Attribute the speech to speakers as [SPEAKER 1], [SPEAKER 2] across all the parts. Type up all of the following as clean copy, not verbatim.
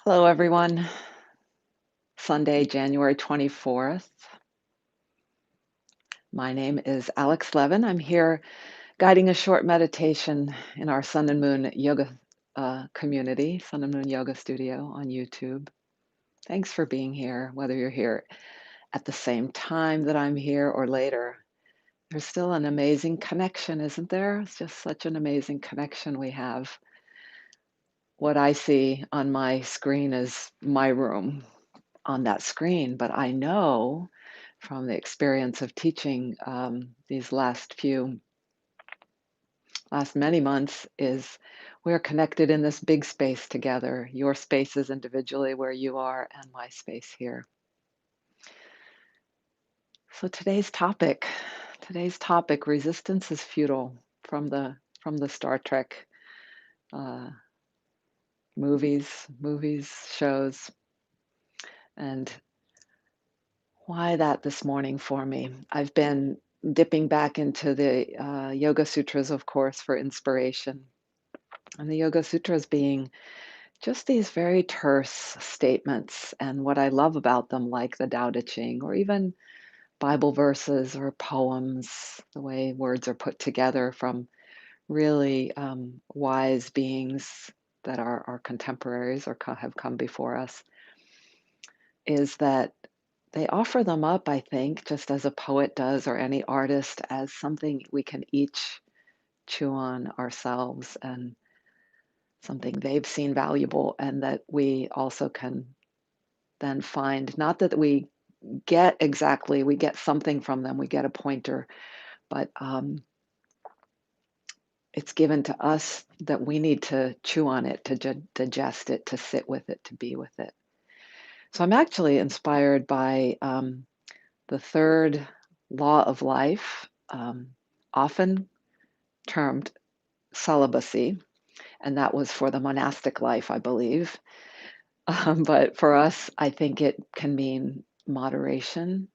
[SPEAKER 1] Hello, everyone. Sunday, January 24th. My name is Alex Levin. I'm here guiding a short meditation in our Sun and Moon Yoga community, Sun and Moon Yoga Studio on YouTube. Thanks for being here, whether you're here at the same time that I'm here or later. There's still an amazing connection, isn't there? It's just such an amazing connection we have. What I see on my screen is my room on that screen, but I know from the experience of teaching these last many months is we're connected in this big space together. Your space is individually where you are, and my space here. So today's topic, resistance is futile, from the Star Trek uh, movies, shows, and why that this morning for me? I've been dipping back into the Yoga Sutras, of course, for inspiration. And the Yoga Sutras being just these very terse statements. And what I love about them, like the Tao Te Ching, or even Bible verses or poems, the way words are put together from really wise beings that are our contemporaries or have come before us, is that they offer them up, I think, just as a poet does or any artist, as something we can each chew on ourselves and something they've seen valuable, and that we also can then find, not that we get something from them, we get a pointer, but it's given to us that we need to chew on it, to digest it, to sit with it, to be with it. So I'm actually inspired by the third law of life, often termed celibacy, and that was for the monastic life, I believe. But for us, I think it can mean moderation.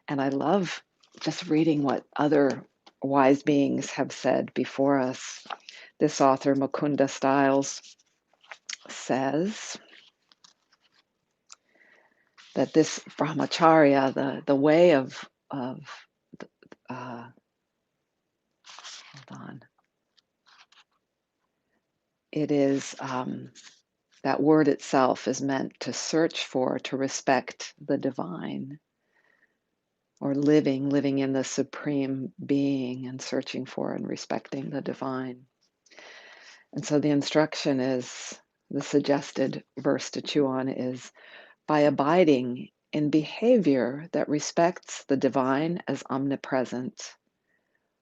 [SPEAKER 1] And I love just reading what other wise beings have said before us. This author, Mukunda Stiles, says that this brahmacharya, the way of hold on, it is that word itself is meant to search for, to respect the divine, or living in the supreme being and searching for and respecting the divine. And so the instruction is, the suggested verse to chew on is, by abiding in behavior that respects the divine as omnipresent,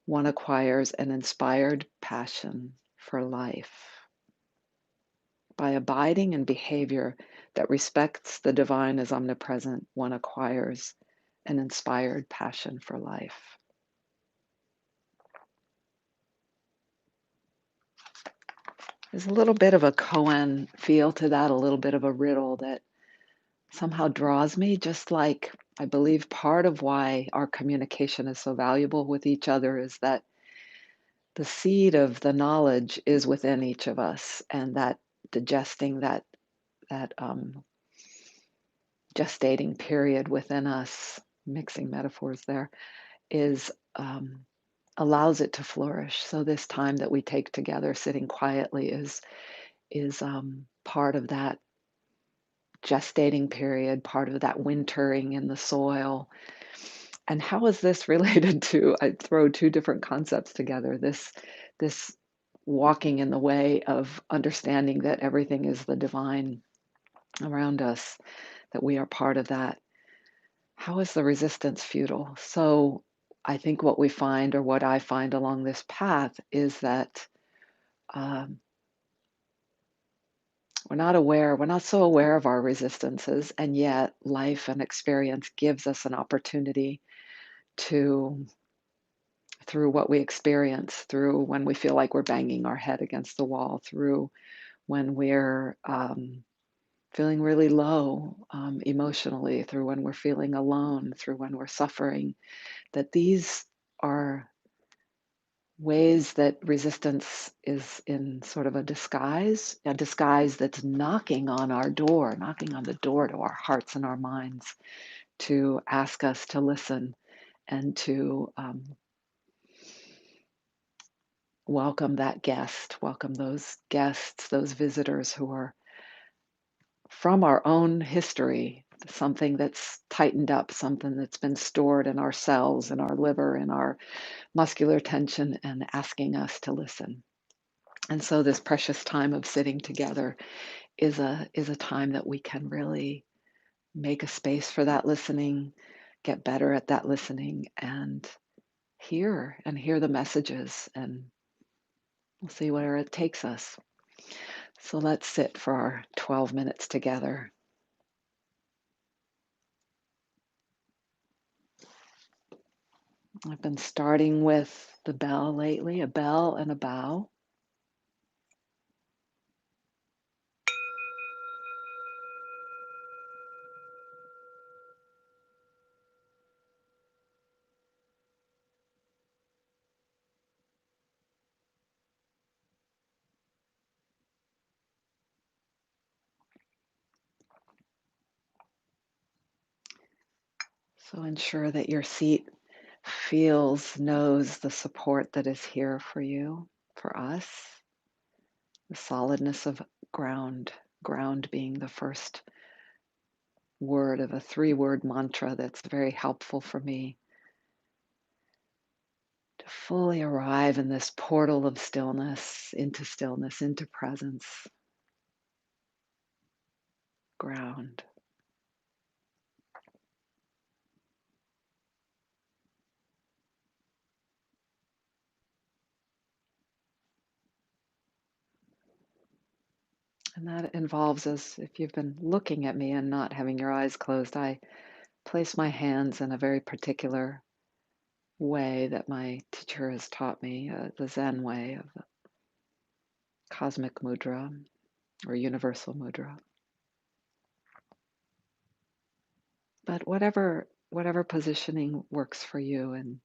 [SPEAKER 1] one acquires an inspired passion for life. By abiding in behavior that respects the divine as omnipresent, one acquires an inspired passion for life. There's a little bit of a koan feel to that, a little bit of a riddle that somehow draws me, just like I believe part of why our communication is so valuable with each other is that the seed of the knowledge is within each of us, and that digesting that gestating period within us, mixing metaphors there, is allows it to flourish. So this time that we take together, sitting quietly, is part of that gestating period, part of that wintering in the soil. And how is this related to? I throw two different concepts together. This walking in the way of understanding that everything is the divine around us, that we are part of that. How is the resistance futile? So I think what we find, or what I find along this path, is that um, we're not so aware of our resistances, and yet life and experience gives us an opportunity to, through what we experience, through when we feel like we're banging our head against the wall, through when we're feeling really low emotionally, through when we're feeling alone, through when we're suffering, that these are ways that resistance is in sort of a disguise that's knocking on our door, knocking on the door to our hearts and our minds to ask us to listen and to welcome that guest, welcome those guests, those visitors who are from our own history, something that's tightened up, something that's been stored in our cells, in our liver, in our muscular tension, and asking us to listen. And so this precious time of sitting together is a time that we can really make a space for that listening, get better at that listening, and hear the messages, and we'll see where it takes us. So let's sit for our 12 minutes together. I've been starting with the bell lately, a bell and a bow. So ensure that your seat feels, knows the support that is here for you, for us, the solidness of ground, ground being the first word of a 3-word mantra that's very helpful for me to fully arrive in this portal of stillness, into presence, ground. And that involves, as if you've been looking at me and not having your eyes closed, I place my hands in a very particular way that my teacher has taught me, the Zen way of the cosmic mudra or universal mudra. But whatever positioning works for you, and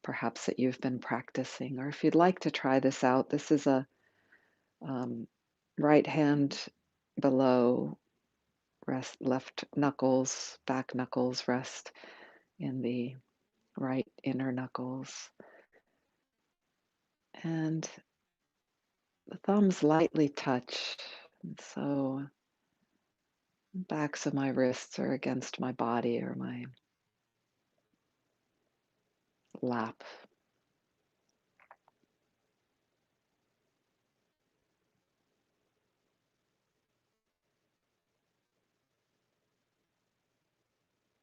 [SPEAKER 1] perhaps that you've been practicing, or if you'd like to try this out, this is a right hand below, rest left knuckles, back knuckles rest in the right inner knuckles, and the thumbs lightly touch. And so backs of my wrists are against my body or my lap.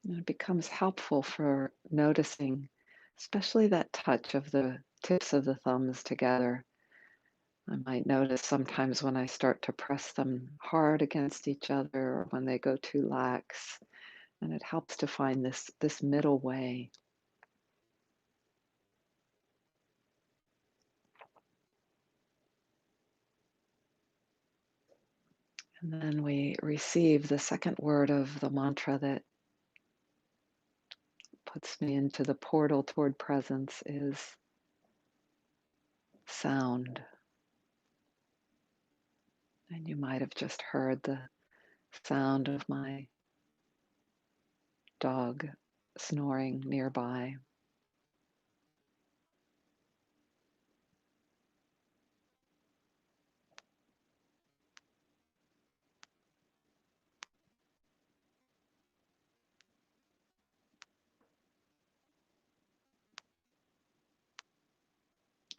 [SPEAKER 1] And it becomes helpful for noticing, especially that touch of the tips of the thumbs together. I might notice sometimes when I start to press them hard against each other or when they go too lax, and it helps to find this middle way. And then we receive the second word of the mantra that puts me into the portal toward presence is sound. And you might have just heard the sound of my dog snoring nearby.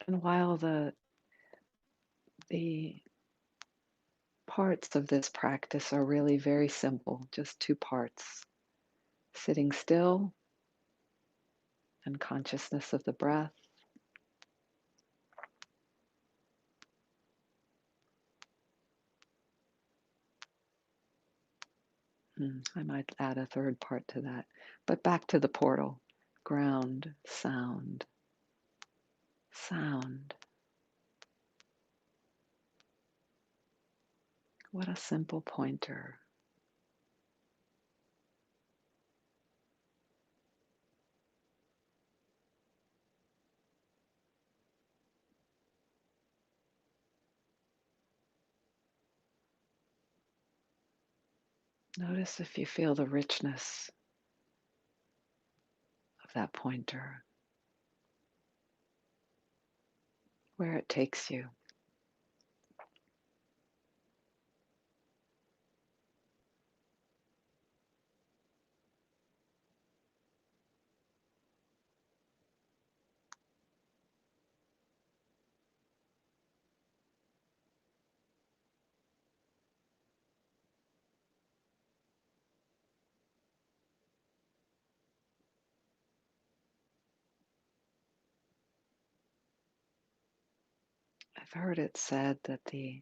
[SPEAKER 1] And while the parts of this practice are really very simple, just 2 parts, sitting still and consciousness of the breath, I might add a third part to that. But back to the portal. Ground, sound, sound. What a simple pointer. Notice if you feel the richness of that pointer, where it takes you. I've heard it said that the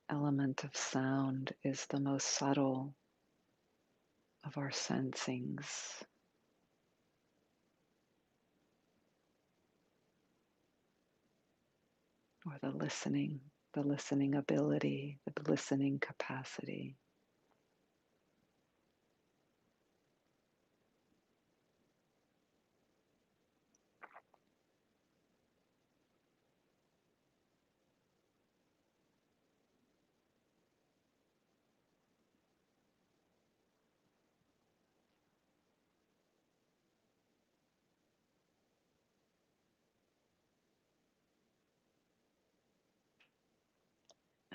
[SPEAKER 1] element of sound is the most subtle of our sensings, or the listening ability, the listening capacity.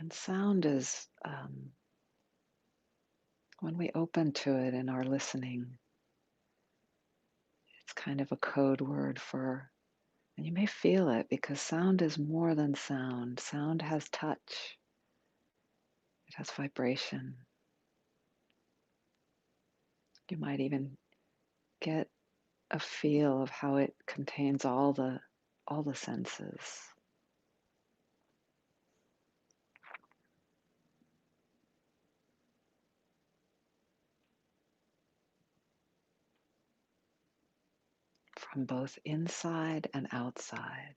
[SPEAKER 1] And sound is, when we open to it in our listening, it's kind of a code word for, and you may feel it because sound is more than sound. Sound has touch, it has vibration. You might even get a feel of how it contains all the senses. From both inside and outside.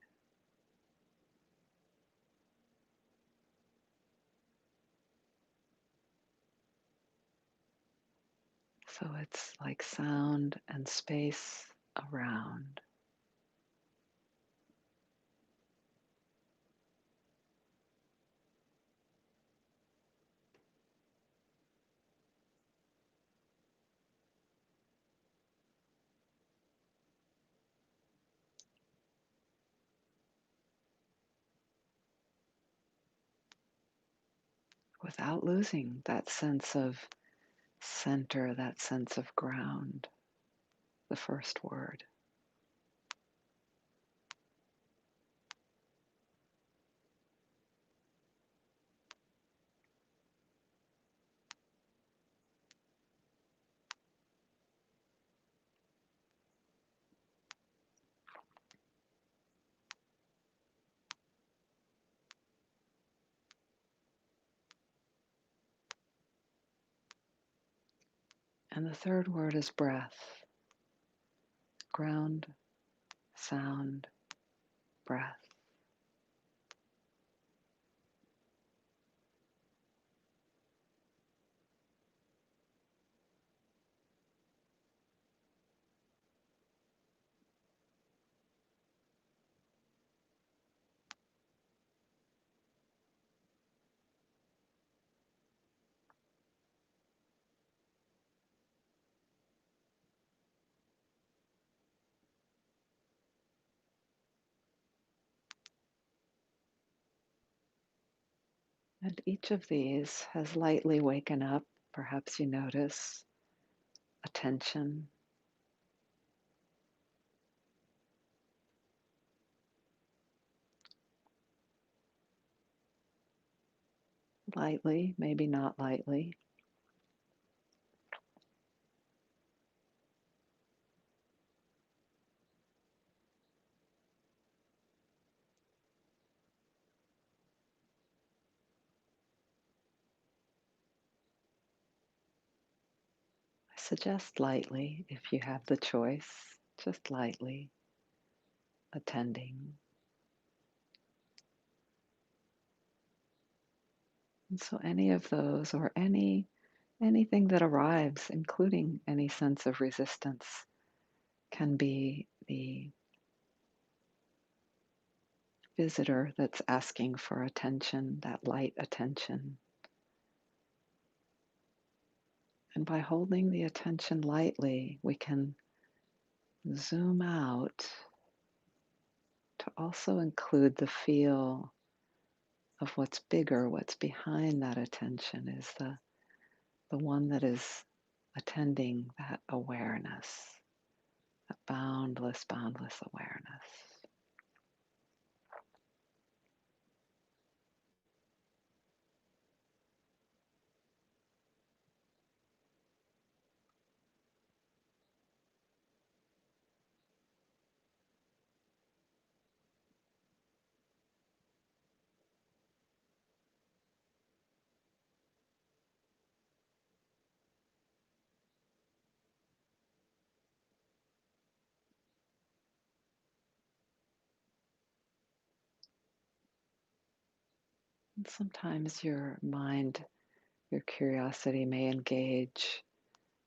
[SPEAKER 1] So it's like sound and space around. Without losing that sense of center, that sense of ground, the first word. And the third word is breath. Ground, sound, breath. And each of these has lightly waken up, perhaps you notice, attention. Lightly, maybe not lightly. I suggest lightly, if you have the choice, just lightly attending. And so any of those or anything that arrives, including any sense of resistance, can be the visitor that's asking for attention, that light attention. And by holding the attention lightly, we can zoom out to also include the feel of what's bigger, what's behind that attention is the one that is attending that awareness, that boundless, boundless awareness. And sometimes your mind, your curiosity may engage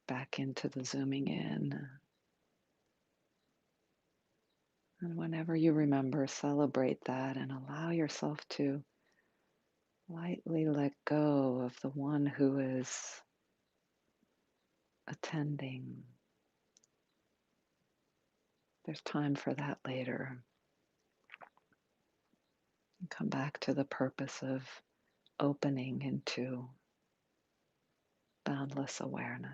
[SPEAKER 1] back into the zooming in. And whenever you remember, celebrate that and allow yourself to lightly let go of the one who is attending. There's time for that later. And come back to the purpose of opening into boundless awareness.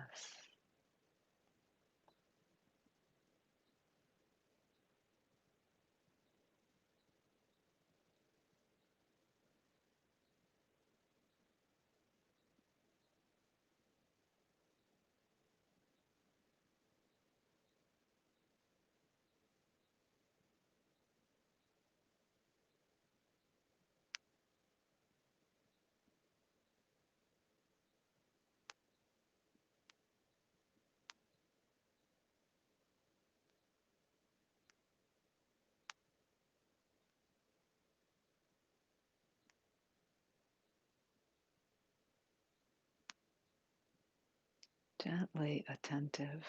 [SPEAKER 1] Gently attentive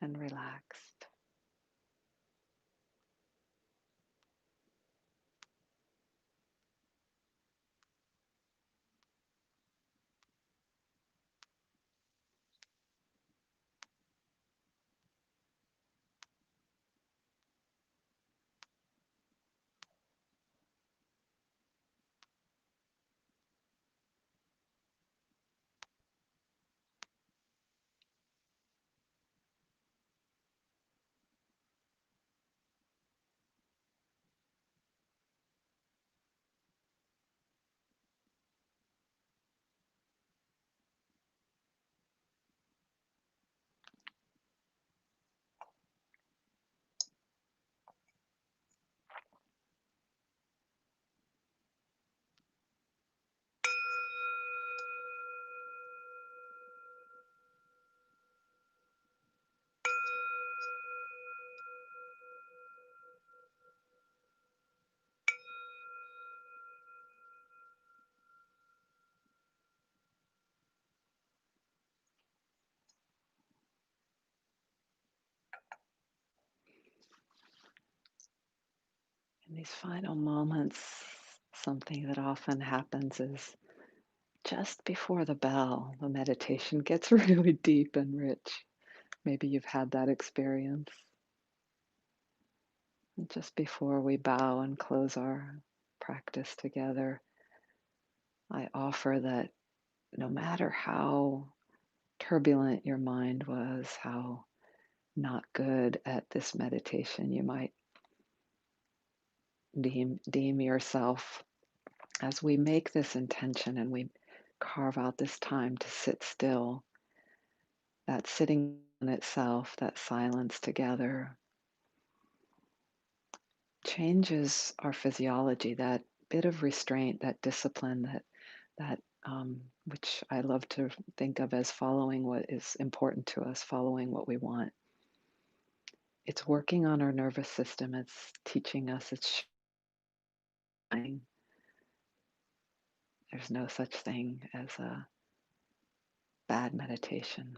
[SPEAKER 1] and relaxed. In these final moments, something that often happens is just before the bell, the meditation gets really deep and rich. Maybe you've had that experience. And just before we bow and close our practice together, I offer that no matter how turbulent your mind was, how not good at this meditation you might deem yourself, as we make this intention and we carve out this time to sit still, that sitting in itself, that silence together, changes our physiology, that bit of restraint, that discipline, that which I love to think of as following what is important to us, following what we want. It's working on our nervous system. It's teaching us. It's showing there's no such thing as a bad meditation.